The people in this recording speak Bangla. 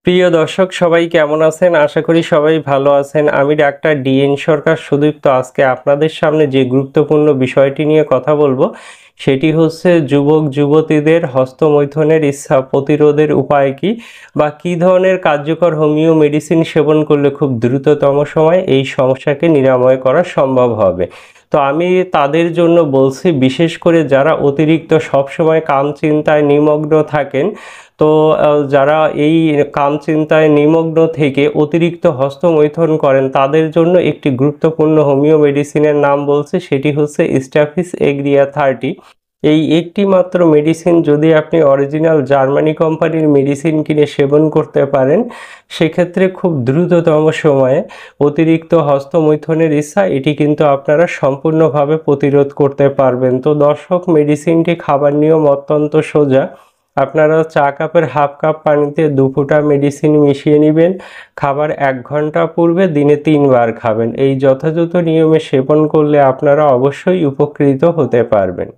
প্রিয় দর্শক সবাই কেমন আছেন? আশা করি সবাই ভালো আছেন। আমি ডাক্তার ডিএন সরকার সুদীপ্ত আজকে আপনাদের সামনে যে গুরুত্বপূর্ণ বিষয়টি নিয়ে কথা বলবো সেটি হচ্ছে যুবক-যুবতীদের হস্তমৈথুনের ইচ্ছা প্রতিরোধের উপায় কী বা কী ধরনের কার্যকর হোমিও মেডিসিন সেবন করলে খুব দ্রুততম সময়ে এই সমস্যাকে নিরাময় করা সম্ভব হবে। তো আমি তাদের জন্য বলছি, বিশেষ করে যারা অতিরিক্ত সবসময় কাম চিন্তায় নিমগ্ন থাকেন। তো যারা এই কাম চিন্তায় নিমগ্ন থেকে অতিরিক্ত হস্তমৈথুন করেন তাদের জন্য একটি গুরুত্বপূর্ণ হোমিও মেডিসিনের নাম বলছি, সেটি হচ্ছে স্ট্যাফিস এগ্রিয়া 30। এই একটি মাত্র মেডিসিন যদি আপনি অরিজিনাল জার্মানি কোম্পানির মেডিসিন কিনে সেবন করতে পারেন, সেক্ষেত্রে খুব দ্রুততম সময়ে অতিরিক্ত হস্তমৈথুনের ইচ্ছা এটি কিন্তু আপনারা সম্পূর্ণভাবে প্রতিরোধ করতে পারবেন। তো দর্শক, মেডিসিনটি খাবার নিয়ম অত্যন্ত সোজা। আপনারা চা কাপের হাফ কাপ পানিতে 2 ফোঁটা মেডিসিন মিশিয়ে নেবেন। খাবার 1 ঘন্টা পূর্বে দিনে 3 বার খাবেন। এই যথাযথ নিয়মে সেবন করলে আপনারা অবশ্যই উপকৃত হতে পারবেন।